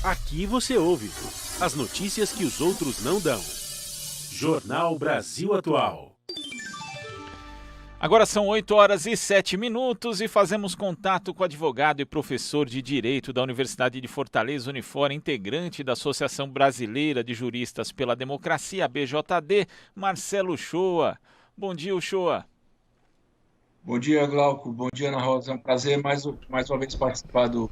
Aqui você ouve as notícias que os outros não dão. Jornal Brasil Atual. Agora são 8h07 e fazemos contato com o advogado e professor de Direito da Universidade de Fortaleza, Unifora, integrante da Associação Brasileira de Juristas pela Democracia, ABJD, Marcelo Uchoa. Bom dia, Uchoa. Bom dia, Glauco. Bom dia, Ana Rosa. É um prazer mais uma vez participar do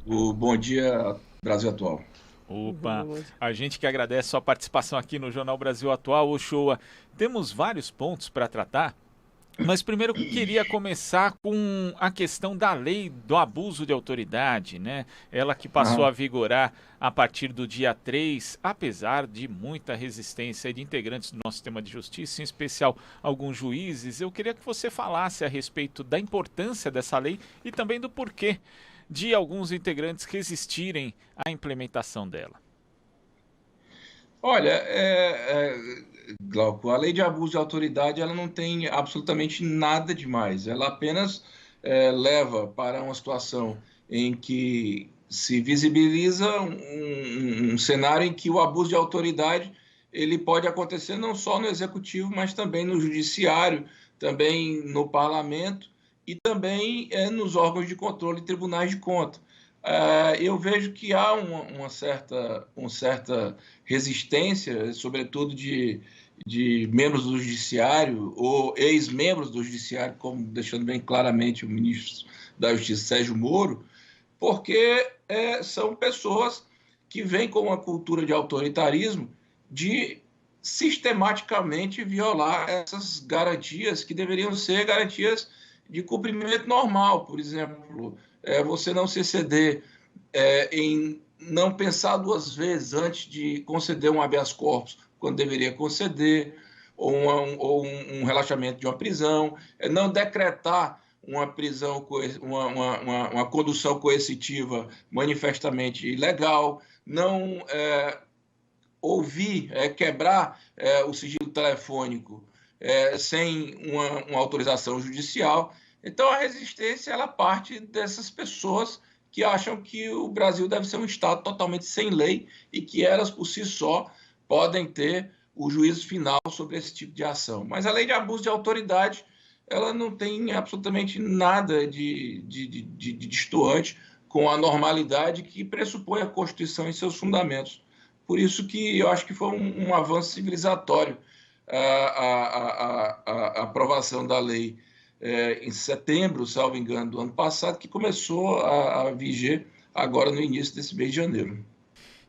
Bom Dia Brasil Atual. Opa, a gente que agradece a sua participação aqui no Jornal Brasil Atual, Uchoa. Temos vários pontos para tratar, mas primeiro eu queria começar com a questão da lei do abuso de autoridade, né? Ela que passou a vigorar a partir do dia 3, apesar de muita resistência de integrantes do nosso sistema de justiça, em especial alguns juízes. Eu queria que você falasse a respeito da importância dessa lei e também do porquê de alguns integrantes resistirem à implementação dela. Olha, Glauco, a lei de abuso de autoridade ela não tem absolutamente nada demais. Ela apenas leva para uma situação em que se visibiliza um cenário em que o abuso de autoridade ele pode acontecer não só no executivo, mas também no judiciário, também no parlamento e também nos órgãos de controle e tribunais de contas. Eu vejo que há uma certa resistência, sobretudo de membros do judiciário ou ex-membros do judiciário, como deixando bem claramente o ministro da Justiça, Sérgio Moro, porque são pessoas que vêm com uma cultura de autoritarismo de sistematicamente violar essas garantias que deveriam ser garantias de cumprimento normal. Por exemplo, você não se exceder em não pensar duas vezes antes de conceder um habeas corpus, quando deveria conceder, ou um relaxamento de uma prisão, não decretar uma prisão, uma condução coercitiva manifestamente ilegal, não quebrar o sigilo telefônico sem uma autorização judicial. Então, a resistência ela parte dessas pessoas que acham que o Brasil deve ser um Estado totalmente sem lei e que elas, por si só, podem ter o juízo final sobre esse tipo de ação. Mas a lei de abuso de autoridade ela não tem absolutamente nada de destoante com a normalidade que pressupõe a Constituição e seus fundamentos. Por isso que eu acho que foi um avanço civilizatório a aprovação da lei em setembro, salvo engano, do ano passado, que começou a viger agora no início desse mês de janeiro.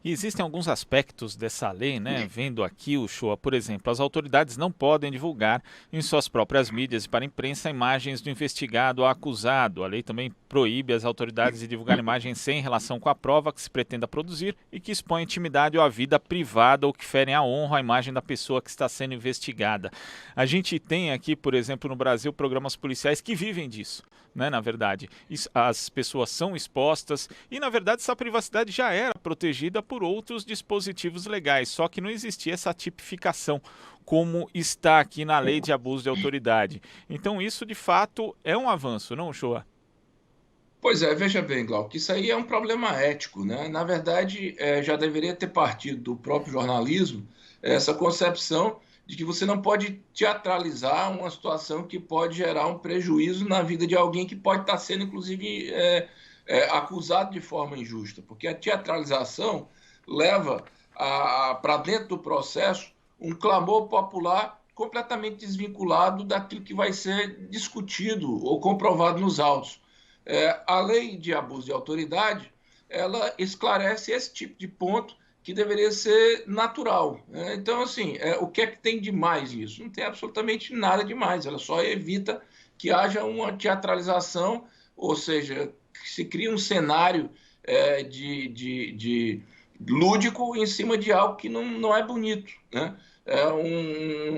E existem alguns aspectos dessa lei, né? Vendo aqui, Uchoa, por exemplo, as autoridades não podem divulgar em suas próprias mídias e para a imprensa imagens do investigado ou acusado. A lei também proíbe as autoridades de divulgar imagens sem relação com a prova que se pretenda produzir e que expõem a intimidade ou a vida privada ou que ferem a honra ou a imagem da pessoa que está sendo investigada. A gente tem aqui, por exemplo, no Brasil, programas policiais que vivem disso, né? Na verdade, as pessoas são expostas e, na verdade, essa privacidade já era protegida por outros dispositivos legais, só que não existia essa tipificação como está aqui na lei de abuso de autoridade. Então isso de fato é um avanço, não, Uchoa? Pois é, veja bem, Glauco, isso aí é um problema ético, né? Na verdade, já deveria ter partido do próprio jornalismo essa concepção de que você não pode teatralizar uma situação que pode gerar um prejuízo na vida de alguém que pode estar sendo, inclusive, acusado de forma injusta, porque a teatralização leva para dentro do processo um clamor popular completamente desvinculado daquilo que vai ser discutido ou comprovado nos autos. A lei de abuso de autoridade, ela esclarece esse tipo de ponto que deveria ser natural. Então, assim, o que é que tem de mais nisso? Não tem absolutamente nada de mais, ela só evita que haja uma teatralização, ou seja, que se cria um cenário de lúdico em cima de algo que não é bonito, né?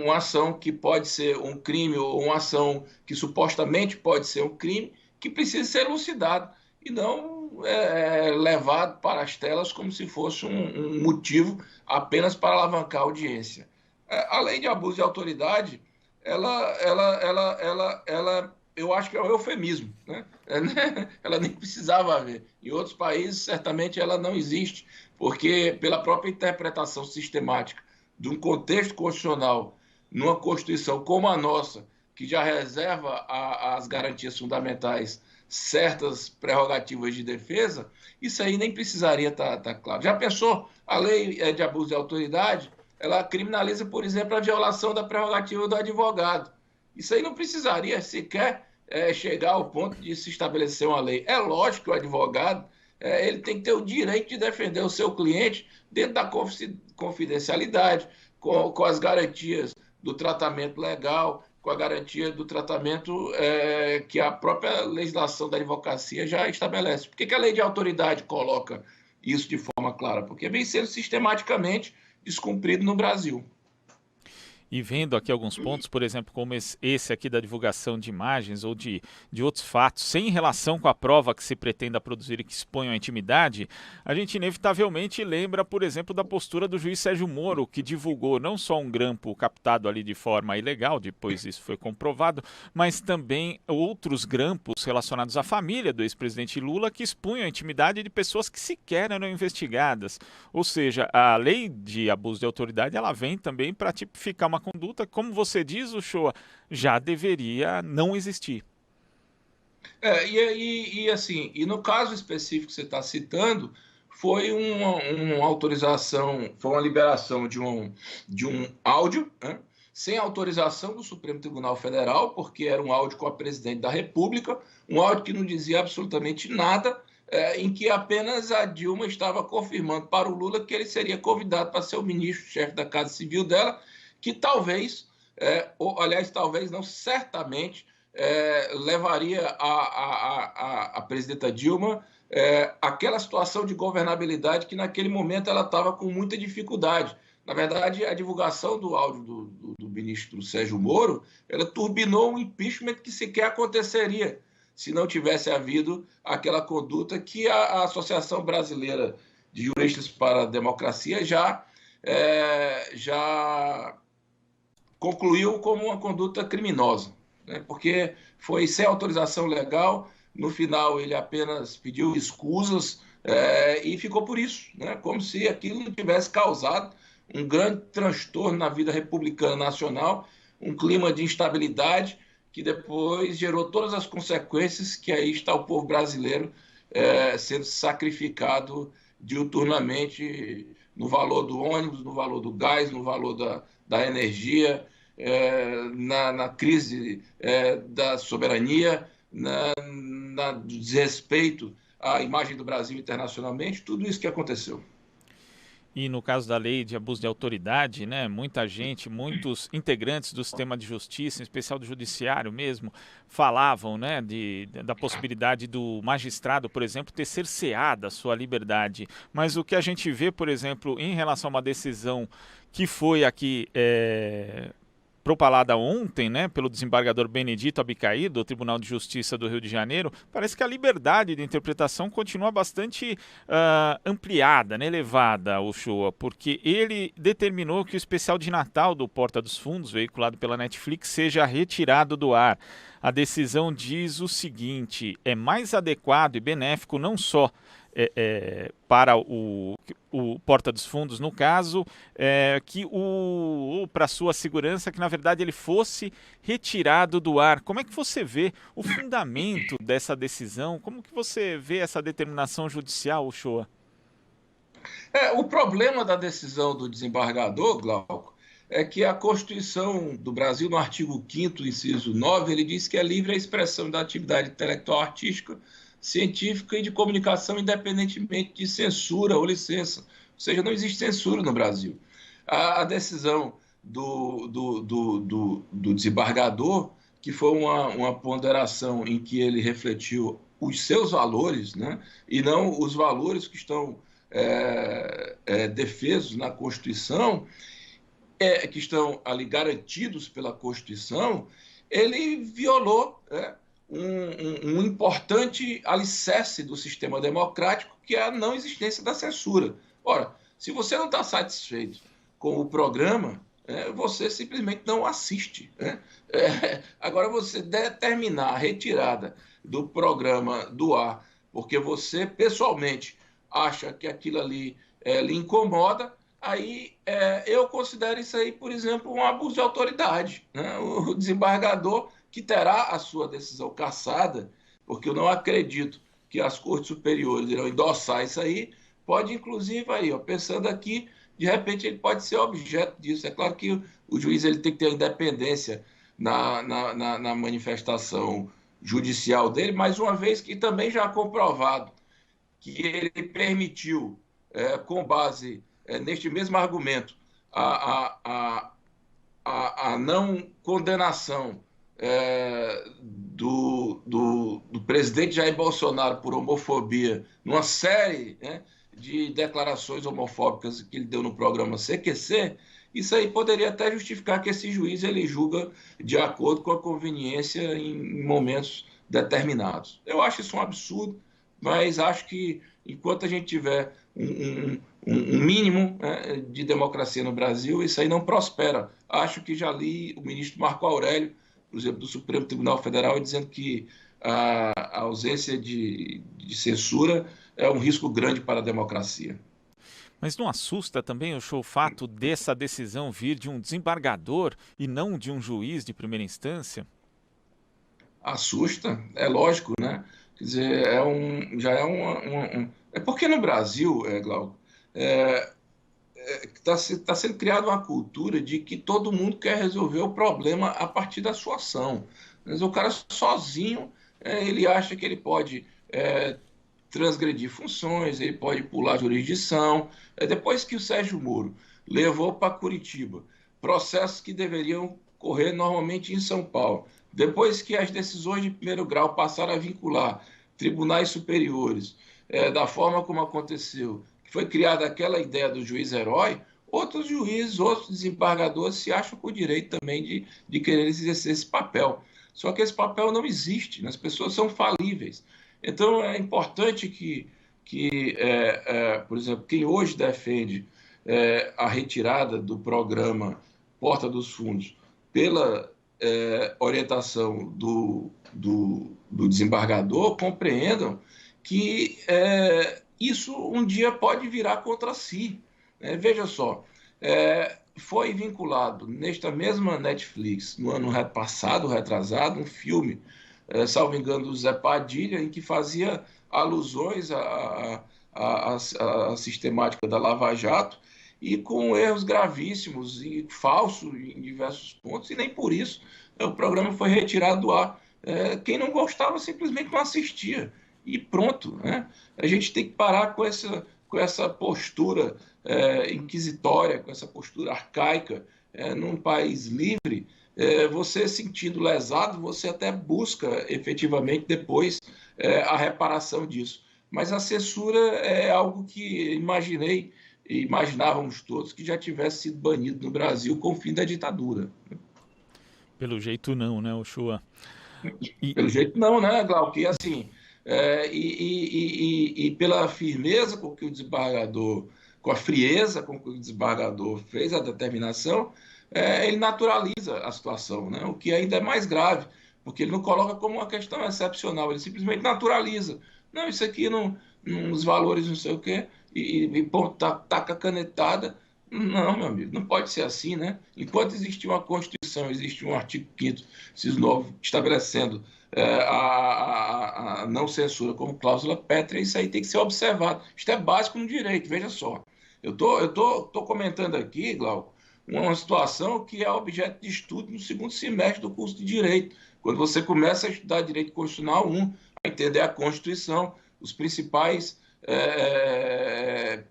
Uma ação que pode ser um crime ou uma ação que supostamente pode ser um crime que precisa ser elucidado e não levado para as telas como se fosse um motivo apenas para alavancar a audiência. A lei de abuso de autoridade, ela eu acho que é um eufemismo, né? Ela nem precisava haver. Em outros países, certamente, ela não existe, porque pela própria interpretação sistemática de um contexto constitucional, numa Constituição como a nossa, que já reserva às garantias fundamentais certas prerrogativas de defesa, isso aí nem precisaria estar claro. Já pensou? A lei de abuso de autoridade, ela criminaliza, por exemplo, a violação da prerrogativa do advogado. Isso aí não precisaria sequer chegar ao ponto de se estabelecer uma lei. É lógico que o advogado ele tem que ter o direito de defender o seu cliente dentro da confidencialidade, com as garantias do tratamento legal, com a garantia do tratamento que a própria legislação da advocacia já estabelece. Por que a lei de autoridade coloca isso de forma clara? Porque vem sendo sistematicamente descumprido no Brasil. E vendo aqui alguns pontos, por exemplo, como esse aqui da divulgação de imagens ou de outros fatos, sem relação com a prova que se pretenda produzir e que exponham a intimidade, a gente inevitavelmente lembra, por exemplo, da postura do juiz Sérgio Moro, que divulgou não só um grampo captado ali de forma ilegal, depois isso foi comprovado, mas também outros grampos relacionados à família do ex-presidente Lula, que expunham a intimidade de pessoas que sequer eram investigadas. Ou seja, a lei de abuso de autoridade, ela vem também para tipificar uma conduta, como você diz, Uchoa, já deveria não existir. Assim, no caso específico que você está citando, foi uma autorização, foi uma liberação de um áudio, né, sem autorização do Supremo Tribunal Federal, porque era um áudio com a presidente da República, um áudio que não dizia absolutamente nada, em que apenas a Dilma estava confirmando para o Lula que ele seria convidado para ser o ministro-chefe da Casa Civil dela, que talvez, ou aliás, talvez não, certamente, levaria a presidenta Dilma àquela situação de governabilidade que naquele momento ela estava com muita dificuldade. Na verdade, a divulgação do áudio do ministro Sérgio Moro, ela turbinou um impeachment que sequer aconteceria se não tivesse havido aquela conduta que a Associação Brasileira de Juristas para a Democracia já concluiu como uma conduta criminosa, né? Porque foi sem autorização legal, no final ele apenas pediu escusas e ficou por isso, né? Como se aquilo não tivesse causado um grande transtorno na vida republicana nacional, um clima de instabilidade que depois gerou todas as consequências que aí está o povo brasileiro sendo sacrificado diuturnamente no valor do ônibus, no valor do gás, no valor da energia, na crise da soberania, no desrespeito à imagem do Brasil internacionalmente, tudo isso que aconteceu. E no caso da lei de abuso de autoridade, né, muita gente, muitos integrantes do sistema de justiça, em especial do judiciário mesmo, falavam, né, da possibilidade do magistrado, por exemplo, ter cerceada a sua liberdade. Mas o que a gente vê, por exemplo, em relação a uma decisão que foi aqui propalada ontem, né, pelo desembargador Benedito Abicaí, do Tribunal de Justiça do Rio de Janeiro, parece que a liberdade de interpretação continua bastante ampliada, né, elevada, Uchoa, porque ele determinou que o especial de Natal do Porta dos Fundos, veiculado pela Netflix, seja retirado do ar. A decisão diz o seguinte: é mais adequado e benéfico não só para o Porta dos Fundos, no caso, que para sua segurança, que na verdade ele fosse retirado do ar. Como é que você vê o fundamento dessa decisão? Como que você vê essa determinação judicial, Uchoa? O problema da decisão do desembargador, Glauco, é que a Constituição do Brasil, no artigo 5º, inciso 9, ele diz que é livre a expressão da atividade intelectual artística, científica e de comunicação, independentemente de censura ou licença. Ou seja, não existe censura no Brasil. A decisão do desembargador, que foi uma ponderação em que ele refletiu os seus valores, né, e não os valores que estão defesos na Constituição, que estão ali garantidos pela Constituição, ele violou um importante alicerce do sistema democrático, que é a não existência da censura. Ora, se você não está satisfeito com o programa você simplesmente não assiste. Né? Agora, você determinar a retirada do programa do ar, porque você pessoalmente acha que aquilo ali lhe incomoda, aí eu considero isso aí, por exemplo, um abuso de autoridade. Né? O desembargador, que terá a sua decisão cassada, porque eu não acredito que as cortes superiores irão endossar isso aí, pode inclusive aí, ó, pensando aqui, de repente ele pode ser objeto disso. É claro que o juiz ele tem que ter a independência na manifestação judicial dele, mas uma vez que também já comprovado que ele permitiu, com base neste mesmo argumento, a não condenação do presidente Jair Bolsonaro por homofobia, numa série, né, de declarações homofóbicas que ele deu no programa CQC, isso aí poderia até justificar que esse juiz ele julga de acordo com a conveniência em momentos determinados. Eu acho isso um absurdo, mas acho que enquanto a gente tiver um mínimo, né, de democracia no Brasil, isso aí não prospera. Acho que já li o ministro Marco Aurélio, por exemplo, do Supremo Tribunal Federal, dizendo que a ausência de censura é um risco grande para a democracia. Mas não assusta também o fato dessa decisão vir de um desembargador e não de um juiz de primeira instância? Assusta, é lógico, né? Quer dizer, já é É porque no Brasil, Glauco, está sendo criada uma cultura de que todo mundo quer resolver o problema a partir da sua ação. Mas o cara sozinho, ele acha que ele pode transgredir funções, ele pode pular jurisdição. Depois que o Sérgio Moro levou para Curitiba processos que deveriam correr normalmente em São Paulo, depois que as decisões de primeiro grau passaram a vincular tribunais superiores, da forma como aconteceu, que foi criada aquela ideia do juiz herói, outros juízes, outros desembargadores se acham com o direito também de querer exercer esse papel. Só que esse papel não existe, né? As pessoas são falíveis. Então, é importante por exemplo, quem hoje defende a retirada do programa Porta dos Fundos pela orientação do desembargador, compreendam que isso um dia pode virar contra si. Veja só, foi vinculado nesta mesma Netflix, no ano passado, retrasado, um filme, salvo engano, do Zé Padilha, em que fazia alusões à sistemática da Lava Jato, e com erros gravíssimos e falsos em diversos pontos, e nem por isso o programa foi retirado do ar. Quem não gostava simplesmente não assistia, e pronto. Né? A gente tem que parar com essa postura inquisitória, com essa postura arcaica. Num país livre, você sentindo lesado, você até busca efetivamente depois a reparação disso. Mas a censura é algo que imaginávamos todos que já tivesse sido banido no Brasil com o fim da ditadura. Pelo jeito não, né, Uchoa? Pelo jeito não, né, Glauco? E assim, e pela firmeza com que o desembargador, com a frieza com que o desembargador fez a determinação, ele naturaliza a situação, né? O que ainda é mais grave, porque ele não coloca como uma questão excepcional, ele simplesmente naturaliza. Não, isso aqui nos valores não sei o quê, e taca a canetada. Não, meu amigo, não pode ser assim, né? Enquanto existe uma Constituição, existe um artigo 5º, inciso 9, estabelecendo a não censura como cláusula pétrea, isso aí tem que ser observado. Isto é básico no direito, veja só. Eu tô comentando aqui, Glauco, uma situação que é objeto de estudo no segundo semestre do curso de Direito, quando você começa a estudar Direito Constitucional 1, a entender a Constituição, os principais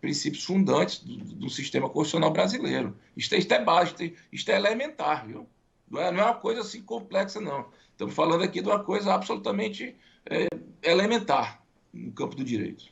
princípios fundantes do sistema constitucional brasileiro. Isto é básico, isto é elementar, viu? Não é uma coisa assim complexa, não. Estamos falando aqui de uma coisa absolutamente elementar no campo do direito.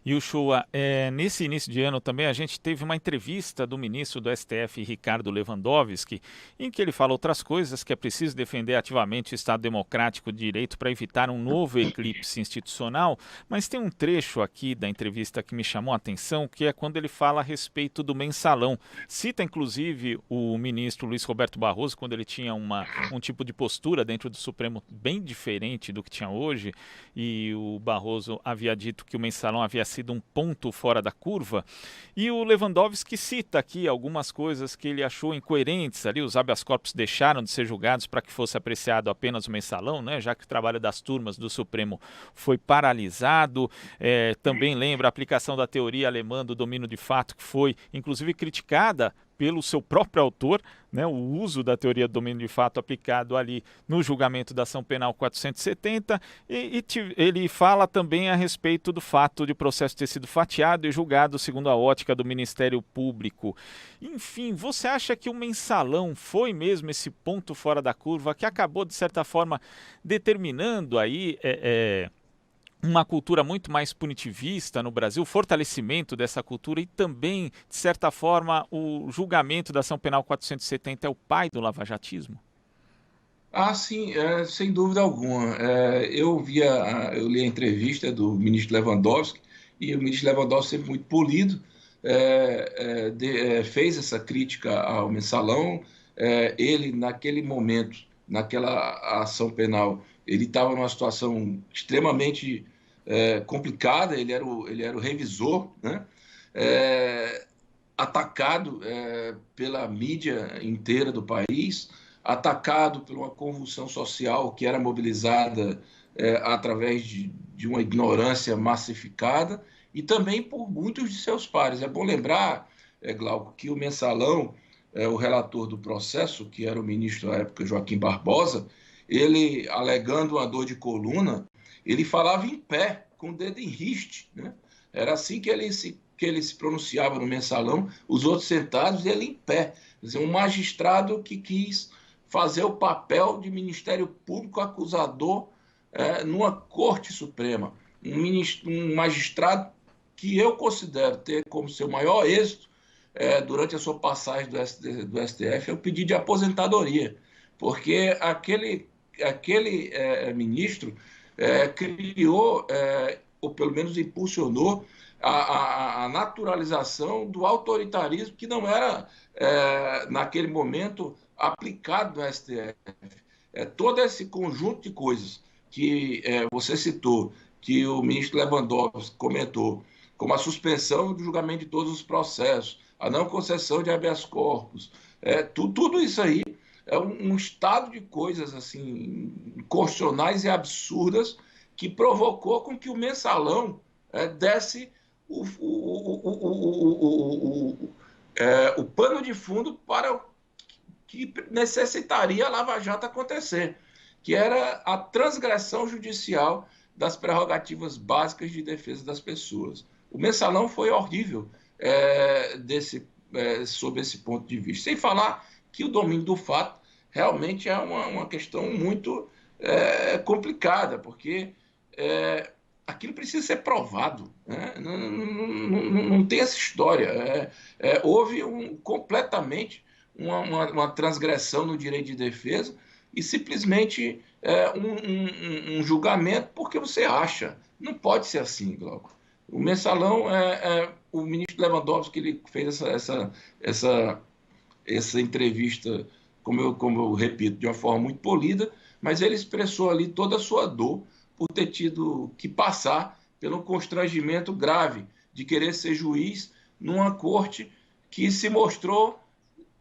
E o Shoa, nesse início de ano também a gente teve uma entrevista do ministro do STF, Ricardo Lewandowski, em que ele fala outras coisas, que é preciso defender ativamente o Estado Democrático de Direito para evitar um novo eclipse institucional, mas tem um trecho aqui da entrevista que me chamou a atenção, que é quando ele fala a respeito do mensalão. Cita inclusive o ministro Luiz Roberto Barroso, quando ele tinha um tipo de postura dentro do Supremo bem diferente do que tinha hoje, e o Barroso havia dito que o mensalão havia sido um ponto fora da curva, e o Lewandowski cita aqui algumas coisas que ele achou incoerentes ali. Os habeas corpus deixaram de ser julgados para que fosse apreciado apenas o mensalão, né, já que o trabalho das turmas do Supremo foi paralisado. Também lembra a aplicação da teoria alemã do domínio de fato, que foi inclusive criticada pelo seu próprio autor, né, o uso da teoria do domínio de fato aplicado ali no julgamento da ação penal 470, ele fala também a respeito do fato de o processo ter sido fatiado e julgado segundo a ótica do Ministério Público. Enfim, você acha que o mensalão foi mesmo esse ponto fora da curva que acabou, de certa forma, determinando aí uma cultura muito mais punitivista no Brasil, o fortalecimento dessa cultura e também, de certa forma, o julgamento da ação penal 470 é o pai do lavajatismo? Ah, sim, sem dúvida alguma. Eu li a entrevista do ministro Lewandowski, e o ministro Lewandowski, sempre muito polido, fez essa crítica ao mensalão. Ele, naquele momento, naquela ação penal, ele estava numa situação extremamente complicada. Ele era o revisor, né? Atacado pela mídia inteira do país, atacado por uma convulsão social que era mobilizada através de uma ignorância massificada, e também por muitos de seus pares. É bom lembrar, Glauco, que o mensalão, o relator do processo, que era o ministro da época, Joaquim Barbosa, ele, alegando uma dor de coluna, ele falava em pé, com o dedo em riste, né? Era assim que ele se pronunciava no mensalão, os outros sentados e ele em pé. Quer dizer, um magistrado que quis fazer o papel de Ministério Público acusador numa Corte Suprema. Um magistrado que eu considero ter como seu maior êxito durante a sua passagem do STF é o pedido de aposentadoria, porque aquele ministro criou, ou pelo menos impulsionou, a naturalização do autoritarismo que não era, naquele momento, aplicado no STF. Todo esse conjunto de coisas que você citou, que o ministro Lewandowski comentou, como a suspensão do julgamento de todos os processos, a não concessão de habeas corpus, tudo isso aí é um estado de coisas assim inconstitucionais e absurdas que provocou com que o mensalão desse o pano de fundo para o que necessitaria a Lava Jato acontecer, que era a transgressão judicial das prerrogativas básicas de defesa das pessoas. O mensalão foi horrível sob esse ponto de vista. Sem falar que o domínio do fato realmente é uma questão muito complicada, porque aquilo precisa ser provado, né? Não tem essa história. Houve completamente uma transgressão no direito de defesa e simplesmente um julgamento porque você acha. Não pode ser assim, Glauco. O mensalão, o ministro Lewandowski, ele fez essa entrevista, como eu repito, de uma forma muito polida, mas ele expressou ali toda a sua dor por ter tido que passar pelo constrangimento grave de querer ser juiz numa corte que se mostrou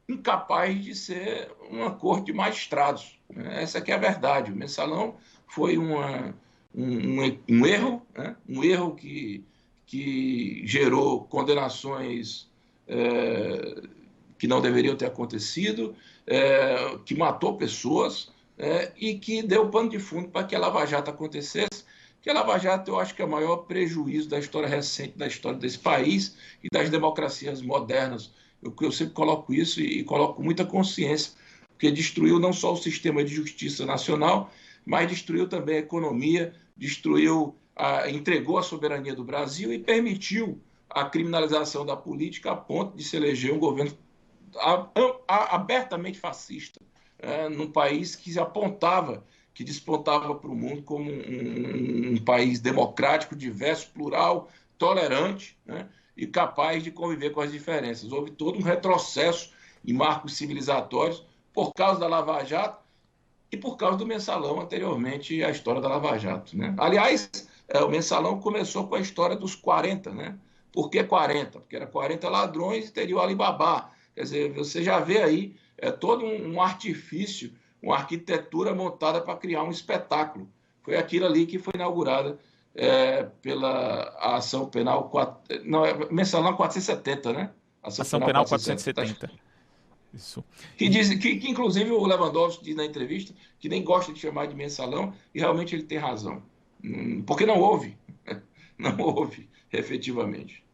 incapaz de ser uma corte de magistrados. Essa que é a verdade. O mensalão foi um erro, né? Um erro que gerou condenações que não deveriam ter acontecido, que matou pessoas, e que deu pano de fundo para que a Lava Jato acontecesse. Que a Lava Jato, eu acho que é o maior prejuízo da história recente, da história desse país e das democracias modernas. Eu sempre coloco isso e coloco com muita consciência, porque destruiu não só o sistema de justiça nacional, mas destruiu também a economia, destruiu entregou a soberania do Brasil e permitiu a criminalização da política a ponto de se eleger um governo abertamente fascista, num país que apontava, que despontava para o mundo como um país democrático, diverso, plural, tolerante, né, e capaz de conviver com as diferenças. Houve todo um retrocesso em marcos civilizatórios por causa da Lava Jato e por causa do Mensalão, anteriormente à história da Lava Jato, né? Aliás, o Mensalão começou com a história dos 40, né? Por que 40? Porque era 40 ladrões e teria o Alibaba. Quer dizer, você já vê aí todo um artifício, uma arquitetura montada para criar um espetáculo. Foi aquilo ali que foi inaugurada pela ação penal... Mensalão 470, né? Ação penal 470. Isso. Que inclusive, o Lewandowski diz na entrevista que nem gosta de chamar de mensalão, e realmente ele tem razão. Porque não houve. Não houve, efetivamente.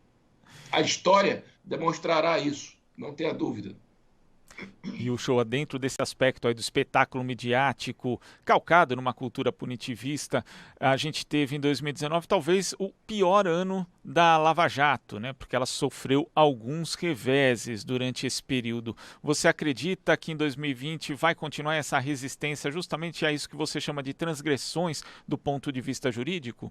A história demonstrará isso, não tenha dúvida. E o Shoa, dentro desse aspecto aí do espetáculo midiático, calcado numa cultura punitivista, a gente teve em 2019 talvez o pior ano da Lava Jato, né? Porque ela sofreu alguns reveses durante esse período. Você acredita que em 2020 vai continuar essa resistência justamente a isso que você chama de transgressões do ponto de vista jurídico?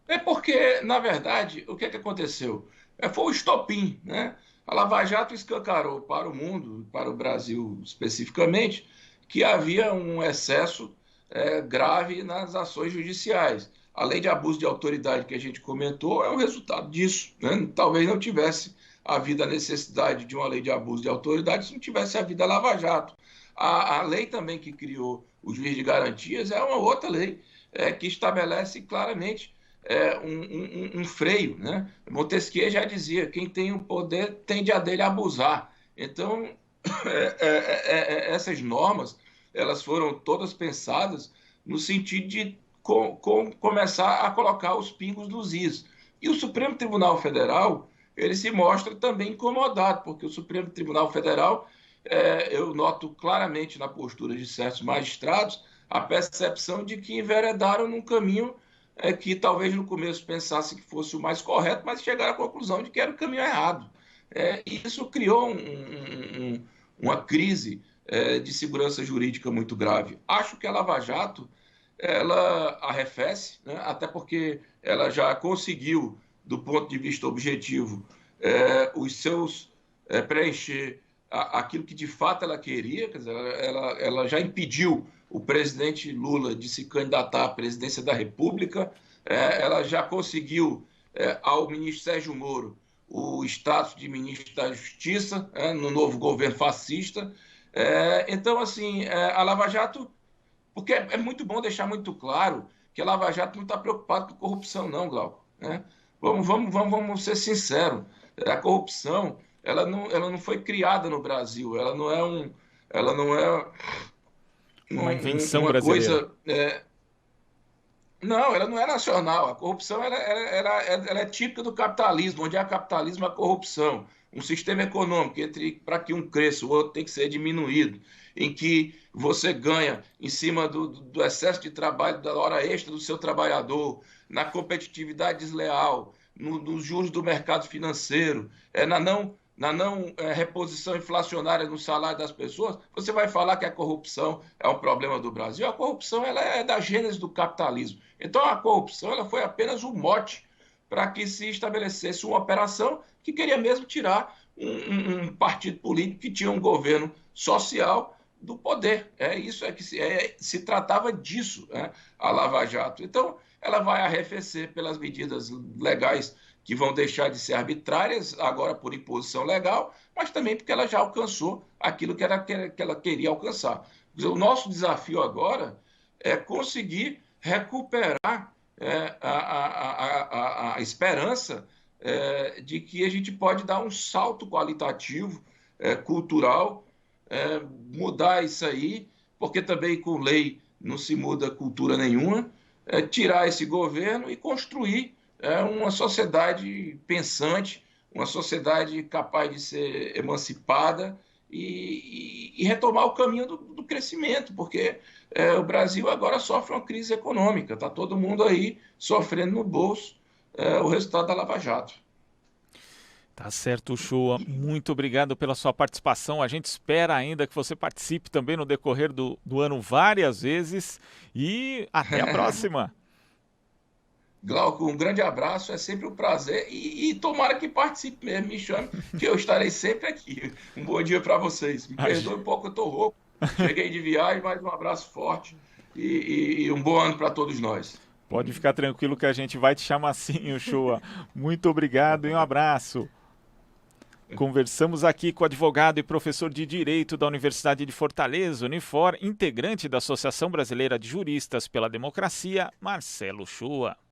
É porque, na verdade, o que aconteceu? Foi o estopim, né? A Lava Jato escancarou para o mundo, para o Brasil especificamente, que havia um excesso grave nas ações judiciais. A lei de abuso de autoridade que a gente comentou é um resultado disso, né? Talvez não tivesse havido a necessidade de uma lei de abuso de autoridade se não tivesse havido a Lava Jato. A lei também que criou o juiz de garantias é uma outra lei que estabelece claramente um freio, né? Montesquieu já dizia: quem tem o poder tende a dele abusar. Então, essas normas, elas foram todas pensadas no sentido de começar a colocar os pingos nos is. E o Supremo Tribunal Federal, ele se mostra também incomodado, porque o Supremo Tribunal Federal, eu noto claramente na postura de certos magistrados a percepção de que enveredaram num caminho que talvez no começo pensasse que fosse o mais correto, mas chegaram à conclusão de que era o caminho errado. Isso criou uma crise de segurança jurídica muito grave. Acho que a Lava Jato ela arrefece, né? Até porque ela já conseguiu, do ponto de vista objetivo, preencher aquilo que de fato ela queria. Quer dizer, ela já impediu o presidente Lula de se candidatar à presidência da República, ela já conseguiu ao ministro Sérgio Moro o status de ministro da Justiça, no novo governo fascista. Então, assim, a Lava Jato, porque é muito bom deixar muito claro que a Lava Jato não está preocupada com corrupção, não, Glauco, né? Vamos ser sinceros, a corrupção ela não foi criada no Brasil, ela não é uma invenção uma brasileira. Coisa, não, ela não é nacional. A corrupção ela é típica do capitalismo. Onde há capitalismo, há corrupção. Um sistema econômico, para que um cresça, o outro tem que ser diminuído, em que você ganha em cima do excesso de trabalho, da hora extra do seu trabalhador, na competitividade desleal, nos juros do mercado financeiro, na não reposição inflacionária no salário das pessoas. Você vai falar que a corrupção é um problema do Brasil? A corrupção ela é da gênese do capitalismo. Então, a corrupção ela foi apenas um mote para que se estabelecesse uma operação que queria mesmo tirar um partido político que tinha um governo social do poder. Se tratava disso, né, a Lava Jato. Então, ela vai arrefecer pelas medidas legais que vão deixar de ser arbitrárias, agora por imposição legal, mas também porque ela já alcançou aquilo que ela queria alcançar. O nosso desafio agora é conseguir recuperar a esperança de que a gente pode dar um salto qualitativo, cultural, mudar isso aí, porque também com lei não se muda cultura nenhuma, tirar esse governo e construir uma sociedade pensante, uma sociedade capaz de ser emancipada e retomar o caminho do crescimento, porque o Brasil agora sofre uma crise econômica, está todo mundo aí sofrendo no bolso o resultado da Lava Jato. Tá certo, Uchoa. Muito obrigado pela sua participação. A gente espera ainda que você participe também no decorrer do ano várias vezes. E até a próxima. Glauco, um grande abraço, é sempre um prazer. E tomara que participe mesmo, me chame, que eu estarei sempre aqui. Um bom dia para vocês. Me perdoe um pouco, eu estou rouco. Cheguei de viagem, mas um abraço forte e um bom ano para todos nós. Pode ficar tranquilo que a gente vai te chamar sim, Uchoa. Muito obrigado e um abraço. Conversamos aqui com o advogado e professor de Direito da Universidade de Fortaleza, Unifor, integrante da Associação Brasileira de Juristas pela Democracia, Marcelo Uchoa.